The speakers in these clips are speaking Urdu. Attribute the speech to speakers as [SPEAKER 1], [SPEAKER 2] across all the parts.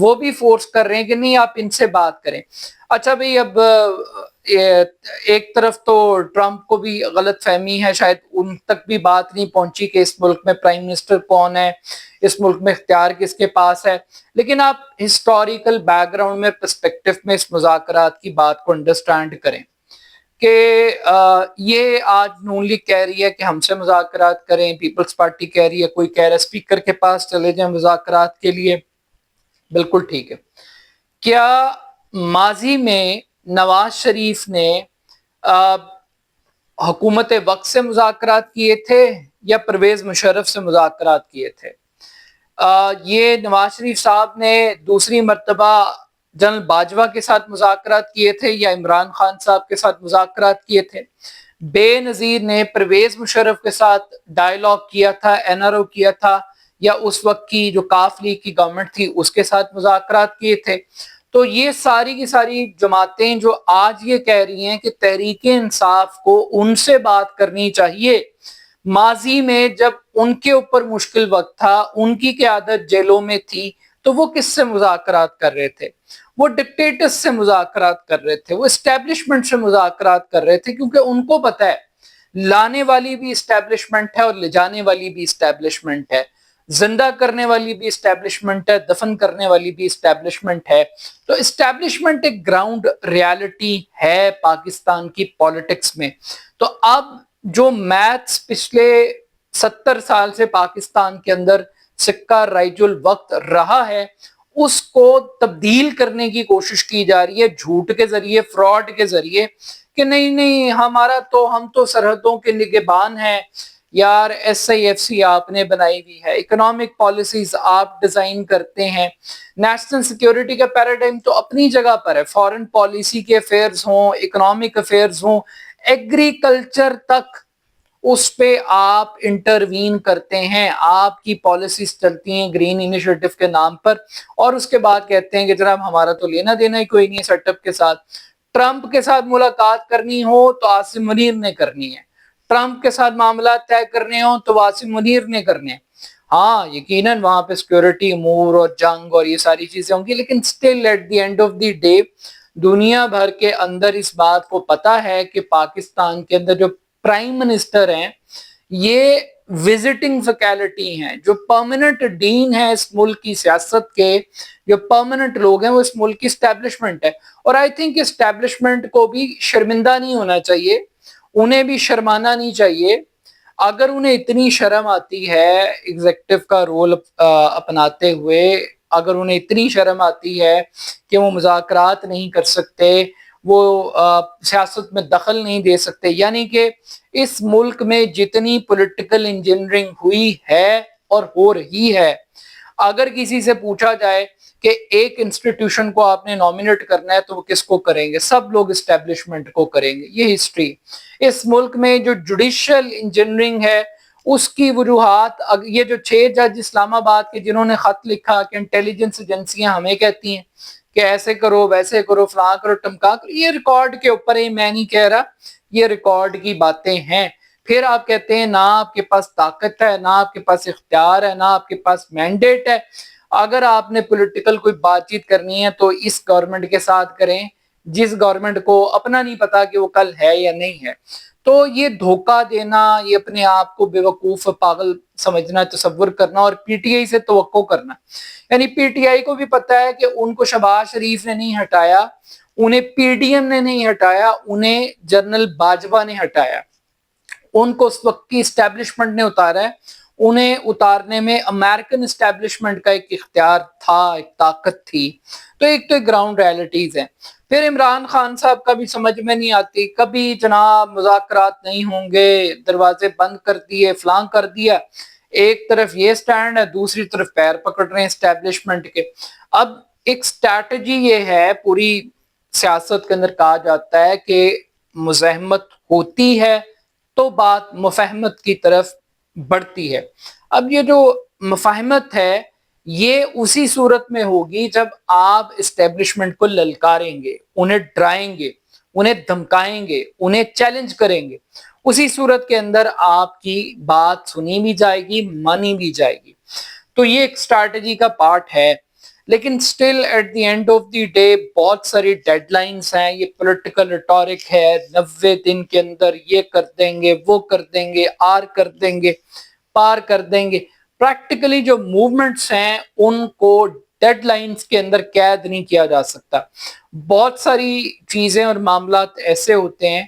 [SPEAKER 1] وہ بھی فورس کر رہے ہیں کہ نہیں آپ ان سے بات کریں. اچھا بھئی، اب ایک طرف تو ٹرمپ کو بھی غلط فہمی ہے، شاید ان تک بھی بات نہیں پہنچی کہ اس ملک میں پرائم منسٹر کون ہے، اس ملک میں اختیار کس کے پاس ہے. لیکن آپ ہسٹوریکل بیک گراؤنڈ میں، پرسپیکٹو میں اس مذاکرات کی بات کو انڈرسٹینڈ کریں کہ یہ آج نون لیگ کہہ رہی ہے کہ ہم سے مذاکرات کریں، پیپلز پارٹی کہہ رہی ہے، کوئی کہہ رہا ہے اسپیکر کے پاس چلے جائیں مذاکرات کے لیے. بالکل ٹھیک ہے. کیا ماضی میں نواز شریف نے حکومت وقت سے مذاکرات کیے تھے یا پرویز مشرف سے مذاکرات کیے تھے؟ یہ نواز شریف صاحب نے دوسری مرتبہ جنرل باجوہ کے ساتھ مذاکرات کیے تھے یا عمران خان صاحب کے ساتھ مذاکرات کیے تھے؟ بے نظیر نے پرویز مشرف کے ساتھ ڈائیلاگ کیا تھا، این آر او کیا تھا، یا اس وقت کی جو کاف لیگ کی گورنمنٹ تھی اس کے ساتھ مذاکرات کیے تھے؟ تو یہ ساری کی ساری جماعتیں جو آج یہ کہہ رہی ہیں کہ تحریک انصاف کو ان سے بات کرنی چاہیے، ماضی میں جب ان کے اوپر مشکل وقت تھا، ان کی قیادت جیلوں میں تھی، تو وہ کس سے مذاکرات کر رہے تھے؟ وہ ڈکٹیٹرز سے مذاکرات کر رہے تھے، وہ اسٹیبلشمنٹ سے مذاکرات کر رہے تھے، کیونکہ ان کو پتہ ہے لانے والی بھی اسٹیبلشمنٹ ہے اور لے جانے والی بھی اسٹیبلشمنٹ ہے، زندہ کرنے والی بھی اسٹیبلشمنٹ ہے، دفن کرنے والی بھی اسٹیبلشمنٹ ہے. تو اسٹیبلشمنٹ ایک گراؤنڈ ریالٹی ہے پاکستان کی پالیٹکس میں. تو اب جو میتھس پچھلے 70 سال سے پاکستان کے اندر سکہ رائج الوقت رہا ہے، اس کو تبدیل کرنے کی کوشش کی جا رہی ہے جھوٹ کے ذریعے، فراڈ کے ذریعے، کہ نہیں ہم تو سرحدوں کے نگہبان ہیں. یار ایس آئی ایف سی آپ نے بنائی ہوئی ہے، اکنامک پالیسیز آپ ڈیزائن کرتے ہیں، نیشنل سیکیورٹی کا پیراڈائم تو اپنی جگہ پر ہے، فارن پالیسی کے افیئرز ہوں، اکنامک افیئرز ہوں، ایگریکلچر تک اس پہ آپ انٹروین کرتے ہیں، آپ کی پالیسیز چلتی ہیں گرین انیشیٹو کے نام پر، اور اس کے بعد کہتے ہیں کہ جناب ہمارا تو لینا دینا ہی کوئی نہیں ہے سیٹ اپ کے ساتھ. ٹرمپ کے ساتھ ملاقات کرنی ہو تو عاصم منیر نے کرنی ہے، ٹرمپ کے ساتھ معاملات طے کرنے ہوں تو عاصم منیر نے کرنے ہیں. ہاں یقیناً وہاں پہ سیکیورٹی امور اور جنگ اور یہ ساری چیزیں ہوں گی، لیکن still at the end of the day دنیا بھر کے اندر اس بات کو پتا ہے کہ پاکستان کے اندر جو پرائم منسٹر ہیں یہ وزٹنگ فیکلٹی ہیں، جو پرماننٹ ڈین ہے اس ملک کی سیاست کے، جو پرماننٹ لوگ ہیں وہ اس ملک کی اسٹیبلشمنٹ ہے. اور آئی تھنک اسٹیبلشمنٹ کو بھی شرمندہ نہیں ہونا چاہیے، انہیں بھی شرمانا نہیں چاہیے. اگر انہیں اتنی شرم آتی ہے ایگزیکٹو کا رول اپناتے ہوئے، اگر انہیں اتنی شرم آتی ہے کہ وہ مذاکرات نہیں کر سکتے، وہ سیاست میں دخل نہیں دے سکتے، یعنی کہ اس ملک میں جتنی پولیٹیکل انجینئرنگ ہوئی ہے اور ہو رہی ہے، اگر کسی سے پوچھا جائے کہ ایک انسٹیٹیوشن کو آپ نے نامینیٹ کرنا ہے تو وہ کس کو کریں گے؟ سب لوگ اسٹیبلشمنٹ کو کریں گے. یہ ہسٹری اس ملک میں جو جوڈیشل انجینئرنگ ہے اس کی وجوہات، یہ جو 6 جج اسلام آباد کے جنہوں نے خط لکھا کہ انٹیلیجنس ایجنسیاں ہمیں کہتی ہیں کہ ایسے کرو ویسے کرو فلاں کرو ٹمکا کرو، یہ ریکارڈ کے اوپر ہے، میں نہیں کہہ رہا، یہ ریکارڈ کی باتیں ہیں. پھر آپ کہتے ہیں نہ آپ کے پاس طاقت ہے، نہ آپ کے پاس اختیار ہے، نہ آپ کے پاس مینڈیٹ ہے. اگر آپ نے پولیٹیکل کوئی بات چیت کرنی ہے تو اس گورنمنٹ کے ساتھ کریں جس گورنمنٹ کو اپنا نہیں پتا کہ وہ کل ہے یا نہیں ہے. تو یہ دھوکہ دینا، یہ اپنے آپ کو بے وقوف پاگل سمجھنا، تصور کرنا اور پی ٹی آئی سے توقع کرنا، یعنی پی ٹی آئی کو بھی پتا ہے کہ ان کو شہباز شریف نے نہیں ہٹایا، انہیں پی ڈی ایم نے نہیں ہٹایا، انہیں جنرل باجوہ نے ہٹایا، ان کو اس وقت کی اسٹیبلشمنٹ نے اتارا ہے. انہیں اتارنے میں امریکن اسٹیبلشمنٹ کا ایک اختیار تھا، ایک طاقت تھی. تو ایک تو گراؤنڈ ریالٹیز ہیں. پھر عمران خان صاحب کا بھی سمجھ میں نہیں آتی، کبھی جناب مذاکرات نہیں ہوں گے، دروازے بند کر دیے، فلاں کر دیا، ایک طرف یہ سٹینڈ ہے، دوسری طرف پیر پکڑ رہے ہیں اسٹیبلشمنٹ کے. اب ایک سٹریٹجی یہ ہے، پوری سیاست کے اندر کہا جاتا ہے کہ مزاحمت ہوتی ہے تو بات مفاہمت کی طرف بڑھتی ہے. اب یہ جو مفاہمت ہے یہ اسی صورت میں ہوگی جب آپ اسٹیبلشمنٹ کو للکاریں گے، انہیں ڈرائیں گے، انہیں دھمکائیں گے، انہیں چیلنج کریں گے. اسی صورت کے اندر آپ کی بات سنی بھی جائے گی، مانی بھی جائے گی. تو یہ ایک اسٹریٹجی کا پارٹ ہے. لیکن still at the end of the day بہت ساری ڈیڈ لائنس ہیں. یہ پولیٹیکل ریٹورک ہے, 90 دن کے اندر یہ کر دیں گے, وہ کر دیں گے, آر کر دیں گے, پار کر دیں گے. پریکٹیکلی جو موومنٹس ہیں ان کو ڈیڈ لائنس کے اندر قید نہیں کیا جا سکتا. بہت ساری چیزیں اور معاملات ایسے ہوتے ہیں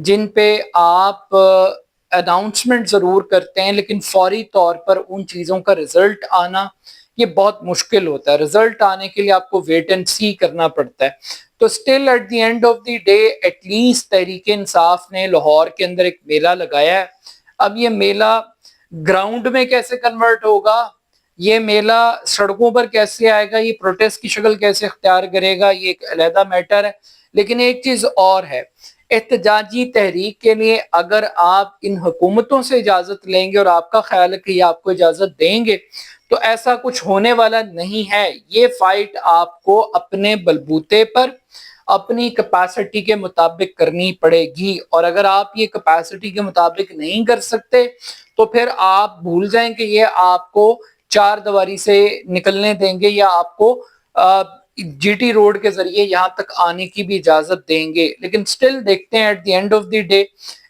[SPEAKER 1] جن پہ آپ اناؤنسمنٹ ضرور کرتے ہیں لیکن فوری طور پر ان چیزوں کا رزلٹ آنا یہ بہت مشکل ہوتا ہے. رزلٹ آنے کے لیے آپ کو ویٹ اینڈ سی کرنا پڑتا ہے. تو still at the end of the day at least Tehreek Insaf نے لاہور کے اندر ایک میلہ لگایا ہے. اب یہ میلہ گراؤنڈ میں کیسے کنورٹ ہوگا, یہ میلہ سڑکوں پر کیسے آئے گا, یہ پروٹیسٹ کی شکل کیسے اختیار کرے گا, یہ ایک علیحدہ میٹر ہے. لیکن ایک چیز اور ہے, احتجاجی تحریک کے لیے اگر آپ ان حکومتوں سے اجازت لیں گے اور آپ کا خیال ہے کہ یہ آپ کو اجازت دیں گے تو ایسا کچھ ہونے والا نہیں ہے. یہ فائٹ آپ کو اپنے بلبوتے پر اپنی کیپیسٹی کے مطابق کرنی پڑے گی, اور اگر آپ یہ کیپیسٹی کے مطابق نہیں کر سکتے تو پھر آپ بھول جائیں کہ یہ آپ کو چار دیواری سے نکلنے دیں گے یا آپ کو جی ٹی روڈ کے ذریعے یہاں تک آنے کی بھی اجازت دیں گے. لیکن سٹل دیکھتے ہیں at the end of the day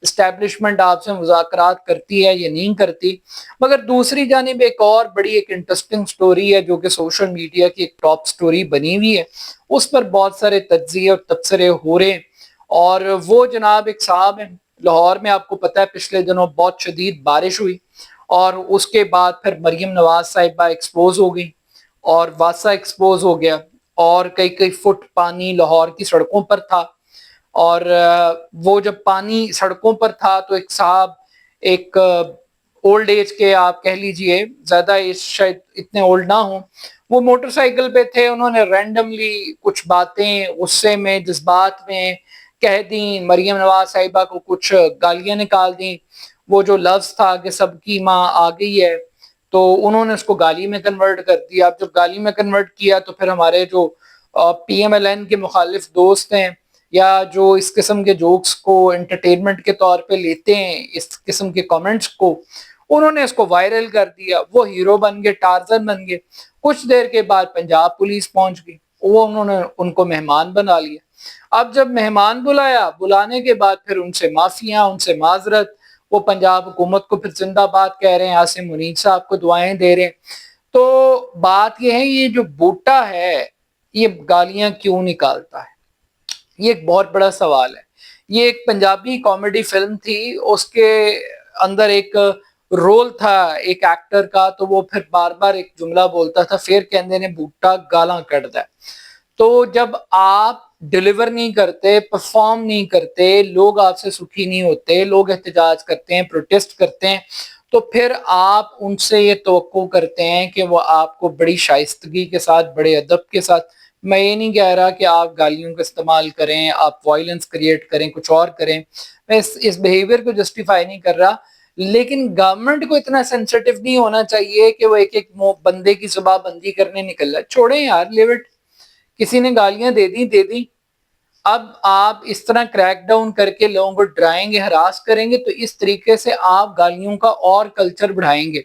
[SPEAKER 1] establishment آپ سے مذاکرات کرتی ہے یا نہیں کرتی. مگر دوسری جانب ایک اور بڑی ایک انٹرسٹنگ سٹوری ہے جو کہ سوشل میڈیا کی ایک ٹاپ سٹوری بنی ہوئی ہے, اس پر بہت سارے تجزیے اور تبصرے ہو رہے ہیں. اور وہ جناب ایک صاحب ہیں لاہور میں, آپ کو پتہ ہے پچھلے دنوں بہت شدید بارش ہوئی اور اس کے بعد پھر مریم نواز صاحبہ ایکسپوز ہو گئی اور واسا ایکسپوز ہو گیا اور کئی فٹ پانی لاہور کی سڑکوں پر تھا. اور وہ جب پانی سڑکوں پر تھا تو ایک صاحب, ایک اولڈ ایج کے آپ کہہ لیجئے, زیادہ ایج شاید اتنے اولڈ نہ ہوں, وہ موٹر سائیکل پہ تھے. انہوں نے رینڈملی کچھ باتیں غصے میں جذبات میں کہہ دیں, مریم نواز صاحبہ کو کچھ گالیاں نکال دیں. وہ جو لفظ تھا کہ سب کی ماں آ گئی ہے تو انہوں نے اس کو گالی میں کنورٹ کر دیا. اب جب گالی میں کنورٹ کیا تو پھر ہمارے جو پی ایم ایل این کے مخالف دوست ہیں یا جو اس قسم کے جوکس کو انٹرٹینمنٹ کے طور پہ لیتے ہیں, اس قسم کے کامنٹس کو, انہوں نے اس کو وائرل کر دیا. وہ ہیرو بن گئے, ٹارزن بن گئے. کچھ دیر کے بعد پنجاب پولیس پہنچ گئی, وہ انہوں نے ان کو مہمان بنا لیا. اب جب مہمان بلایا, بلانے کے بعد پھر ان سے معافیاں, ان سے معذرت, وہ پنجاب حکومت کو پھر زندہ باد کہہ رہے ہیں, عاصم منیب صاحب کو دعائیں دے رہے ہیں. تو بات یہ ہے, یہ جو بوٹا ہے یہ گالیاں کیوں نکالتا ہے, یہ ایک بہت بڑا سوال ہے. یہ ایک پنجابی کامیڈی فلم تھی, اس کے اندر ایک رول تھا ایک ایکٹر کا, تو وہ پھر بار بار ایک جملہ بولتا تھا, پھر کہندے نے بوٹا گالاں کڈدا ہے. تو جب آپ ڈیلیور نہیں کرتے, پرفارم نہیں کرتے, لوگ آپ سے سکھی نہیں ہوتے, لوگ احتجاج کرتے ہیں, پروٹیسٹ کرتے ہیں, تو پھر آپ ان سے یہ توقع کرتے ہیں کہ وہ آپ کو بڑی شائستگی کے ساتھ, بڑے ادب کے ساتھ, میں یہ نہیں کہہ رہا کہ آپ گالیوں کا استعمال کریں, آپ وائلنس کریٹ کریں, کچھ اور کریں, میں اس بیہیویئر کو جسٹیفائی نہیں کر رہا. لیکن گورنمنٹ کو اتنا سینسٹیو نہیں ہونا چاہیے کہ وہ ایک بندے کی زبان بندی کرنے نکل جائے. چھوڑیں یار, لیو اٹ. کسی نے گالیاں دے دی. اب آپ اس طرح کریک ڈاؤن کر کے لوگوں کو ڈرائیں گے, ہراس کریں گے, تو اس طریقے سے آپ گالیوں کا اور کلچر بڑھائیں گے.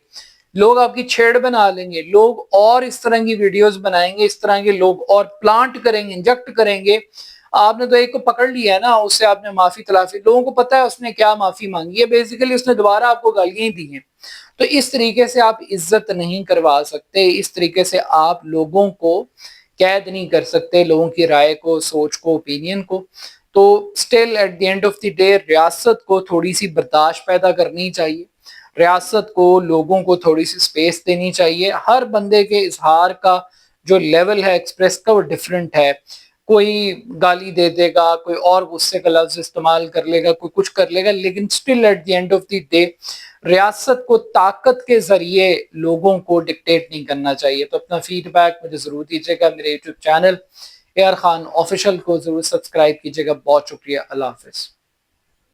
[SPEAKER 1] لوگ آپ کی چھیڑ بنا لیں گے, لوگ اور اس طرح کی ویڈیوز بنائیں گے, اس طرح کے لوگ اور پلانٹ کریں گے, انجیکٹ کریں گے. آپ نے تو ایک کو پکڑ لیا ہے نا, اس سے آپ نے معافی تلافی, لوگوں کو پتا ہے اس نے کیا معافی مانگی ہے, بیسیکلی اس نے دوبارہ آپ کو گالیاں ہی دی ہیں. تو اس طریقے سے آپ عزت نہیں کروا سکتے, اس طریقے سے آپ لوگوں کو قید نہیں کر سکتے, لوگوں کی رائے کو, سوچ کو, اوپینین کو. تو still at the end of the day ریاست کو تھوڑی سی برداشت پیدا کرنی چاہیے, ریاست کو, لوگوں کو تھوڑی سی سپیس دینی چاہیے. ہر بندے کے اظہار کا جو لیول ہے ایکسپریس کا وہ ڈیفرنٹ ہے. کوئی گالی دے دے گا, کوئی اور غصے کا لفظ استعمال کر لے گا, کوئی کچھ کر لے گا, لیکن still at the end of the day ریاست کو طاقت کے ذریعے لوگوں کو ڈکٹیٹ نہیں کرنا چاہیے. تو اپنا فیڈ بیک مجھے ضرور دیجیے گا. میرے YouTube channel AR Khan official کو ضرور سبسکرائب کیجیے گا. بہت شکریہ, اللہ حافظ.